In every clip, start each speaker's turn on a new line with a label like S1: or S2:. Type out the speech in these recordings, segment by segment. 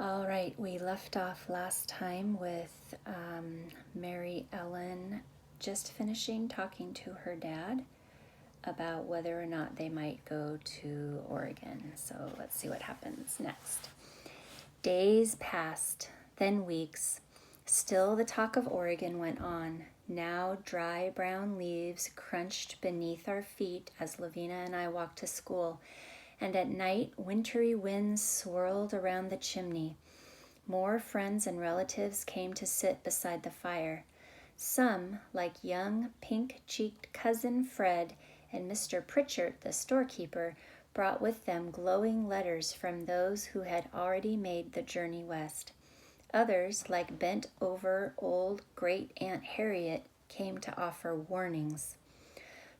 S1: All right, we left off last time with Mary Ellen just finishing talking to her dad about whether or not they might go to Oregon. So let's see what happens next. Days passed, then weeks. Still the talk of Oregon went on. Now dry brown leaves crunched beneath our feet as Lavina and I walked to school, and at night wintry winds swirled around the chimney. More friends and relatives came to sit beside the fire. Some, like young pink-cheeked cousin Fred and Mr. Pritchard, the storekeeper, brought with them glowing letters from those who had already made the journey west. Others, like bent-over old Great-Aunt Harriet, came to offer warnings.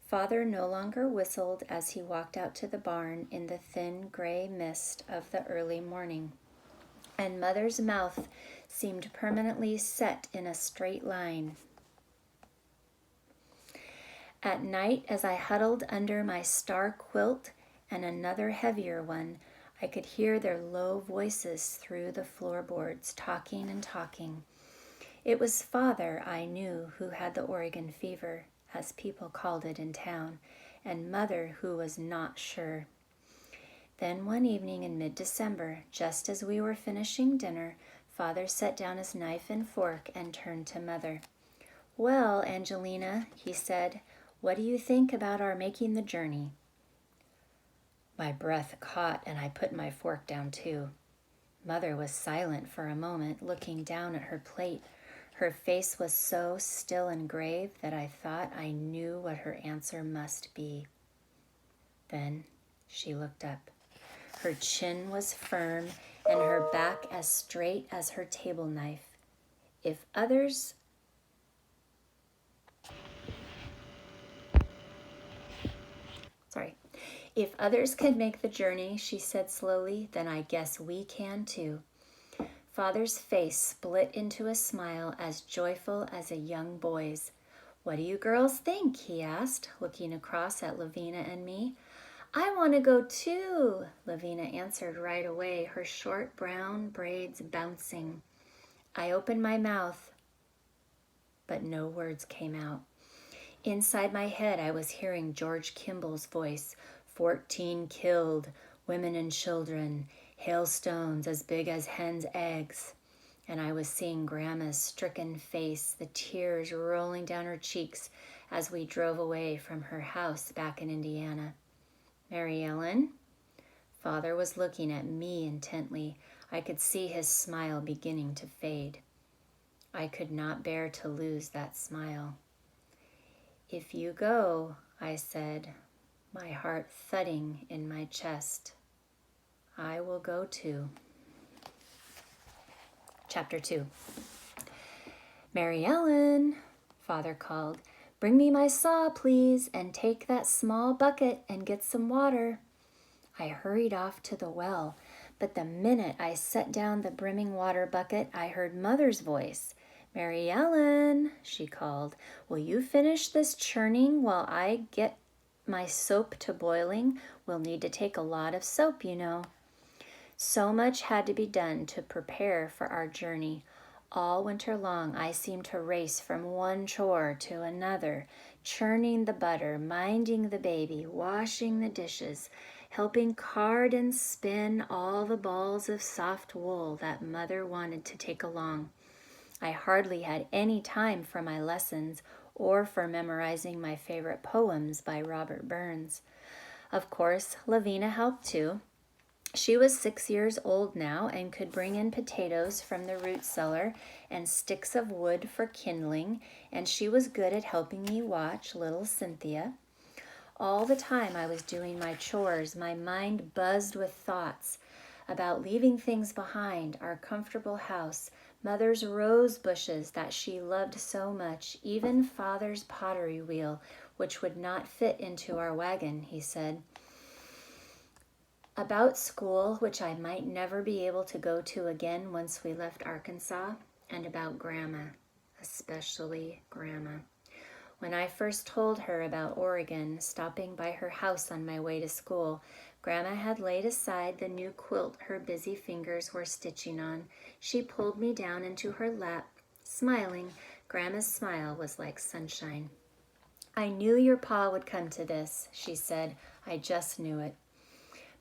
S1: Father no longer whistled as he walked out to the barn in the thin gray mist of the early morning, and Mother's mouth seemed permanently set in a straight line. At night, as I huddled under my star quilt and another heavier one, I could hear their low voices through the floorboards, talking and talking. It was Father, I knew, who had the Oregon fever, as people called it in town, and Mother who was not sure. Then one evening in mid-December, just as we were finishing dinner, Father set down his knife and fork and turned to Mother. "Well, Angelina," he said, "what do you think about our making the journey?" My breath caught and I put my fork down too. Mother was silent for a moment, looking down at her plate. Her face was so still and grave that I thought I knew what her answer must be. Then she looked up. Her chin was firm and her back as straight as her table knife. If others can make the journey, she said slowly, then I guess we can too. Father's face split into a smile as joyful as a young boy's. "What do you girls think?" he asked, looking across at Lavina and me. "I want to go too," Lavina answered right away, her short brown braids bouncing. I opened my mouth, but no words came out. Inside my head, I was hearing George Kimball's voice. 14 killed, women and children, hailstones as big as hens' eggs. And I was seeing Grandma's stricken face, the tears rolling down her cheeks as we drove away from her house back in Indiana. "Mary Ellen?" Father was looking at me intently. I could see his smile beginning to fade. I could not bear to lose that smile. "If you go," I said, my heart thudding in my chest, "I will go too." Chapter 2. "Mary Ellen," Father called, "bring me my saw, please, and take that small bucket and get some water." I hurried off to the well, but the minute I set down the brimming water bucket, I heard Mother's voice. "Mary Ellen," she called, "will you finish this churning while I get my soap to boiling? We'll need to take a lot of soap, you know." So much had to be done to prepare for our journey. All winter long, I seemed to race from one chore to another, churning the butter, minding the baby, washing the dishes, helping card and spin all the balls of soft wool that Mother wanted to take along. I hardly had any time for my lessons or for memorizing my favorite poems by Robert Burns. Of course, Lavina helped too. She was 6 years old now and could bring in potatoes from the root cellar and sticks of wood for kindling, and she was good at helping me watch little Cynthia. All the time I was doing my chores, my mind buzzed with thoughts about leaving things behind, our comfortable house, Mother's rose bushes that she loved so much, even Father's pottery wheel, which would not fit into our wagon, he said. About school, which I might never be able to go to again once we left Arkansas, and about Grandma, especially Grandma. When I first told her about Oregon, stopping by her house on my way to school, Grandma had laid aside the new quilt her busy fingers were stitching on. She pulled me down into her lap, smiling. Grandma's smile was like sunshine. "I knew your pa would come to this," she said. "I just knew it."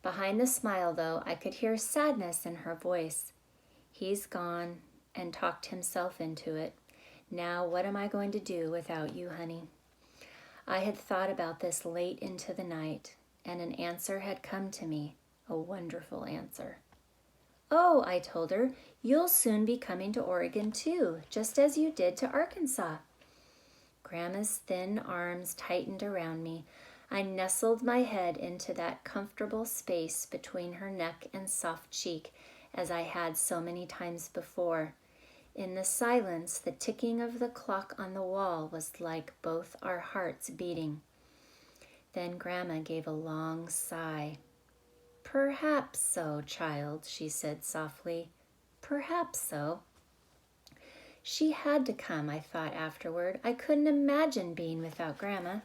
S1: Behind the smile, though, I could hear sadness in her voice. "He's gone and talked himself into it. Now what am I going to do without you, honey?" I had thought about this late into the night, and an answer had come to me, a wonderful answer. "Oh," I told her, "you'll soon be coming to Oregon too, just as you did to Arkansas." Grandma's thin arms tightened around me. I nestled my head into that comfortable space between her neck and soft cheek, as I had so many times before. In the silence, the ticking of the clock on the wall was like both our hearts beating. Then Grandma gave a long sigh. "Perhaps so, child," she said softly. "Perhaps so." She had to come, I thought afterward. I couldn't imagine being without Grandma.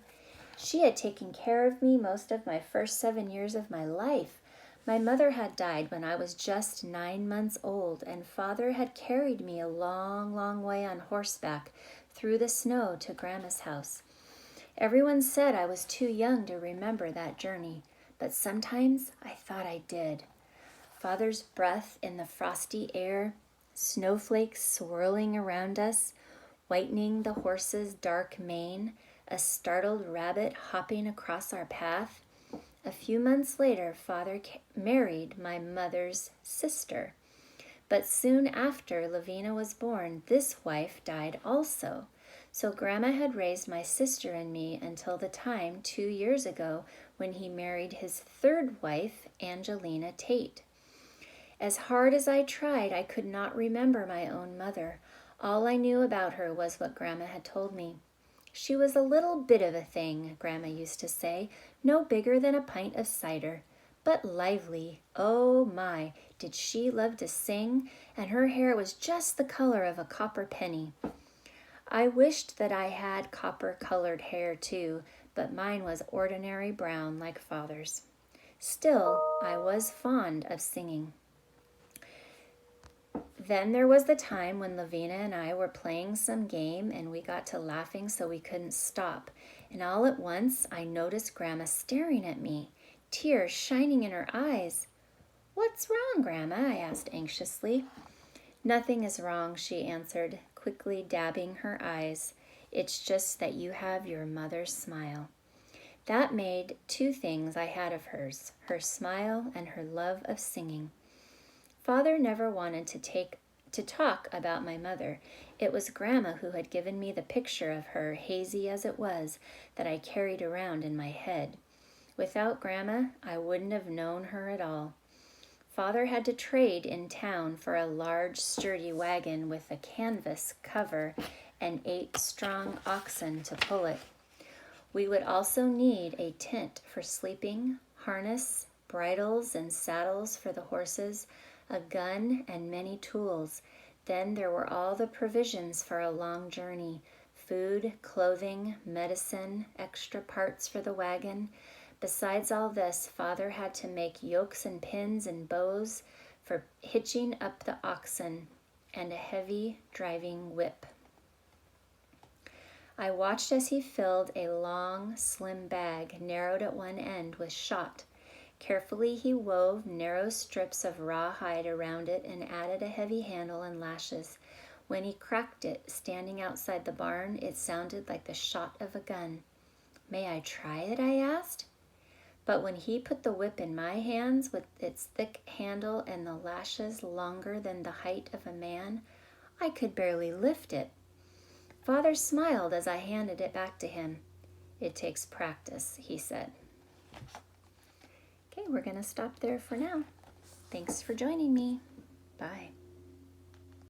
S1: She had taken care of me most of my first 7 years of my life. My mother had died when I was just 9 months old, and Father had carried me a long, long way on horseback through the snow to Grandma's house. Everyone said I was too young to remember that journey, but sometimes I thought I did. Father's breath in the frosty air, snowflakes swirling around us, whitening the horse's dark mane, a startled rabbit hopping across our path. A few months later, Father married my mother's sister. But soon after Lavina was born, this wife died also. So Grandma had raised my sister and me until the time 2 years ago when he married his third wife, Angelina Tate. As hard as I tried, I could not remember my own mother. All I knew about her was what Grandma had told me. She was a little bit of a thing, Grandma used to say, no bigger than a pint of cider, but lively. Oh my, did she love to sing, and her hair was just the color of a copper penny. I wished that I had copper-colored hair too, but mine was ordinary brown like Father's. Still, I was fond of singing. Then there was the time when Lavina and I were playing some game and we got to laughing so we couldn't stop. And all at once I noticed Grandma staring at me, tears shining in her eyes. "What's wrong, Grandma?" I asked anxiously. "Nothing is wrong," she answered, quickly dabbing her eyes. "It's just that you have your mother's smile." That made 2 things I had of hers, her smile and her love of singing. Father never wanted to talk about my mother. It was Grandma who had given me the picture of her, hazy as it was, that I carried around in my head. Without Grandma, I wouldn't have known her at all. Father had to trade in town for a large, sturdy wagon with a canvas cover and 8 strong oxen to pull it. We would also need a tent for sleeping, harness, bridles and saddles for the horses, a gun, and many tools. Then there were all the provisions for a long journey: food, clothing, medicine, extra parts for the wagon. Besides all this, Father had to make yokes and pins and bows for hitching up the oxen and a heavy driving whip. I watched as he filled a long, slim bag, narrowed at one end, with shot. Carefully he wove narrow strips of rawhide around it and added a heavy handle and lashes. When he cracked it, standing outside the barn, it sounded like the shot of a gun. "May I try it?" I asked. But when he put the whip in my hands with its thick handle and the lashes longer than the height of a man, I could barely lift it. Father smiled as I handed it back to him. "It takes practice," he said. Okay, we're going to stop there for now. Thanks for joining me. Bye.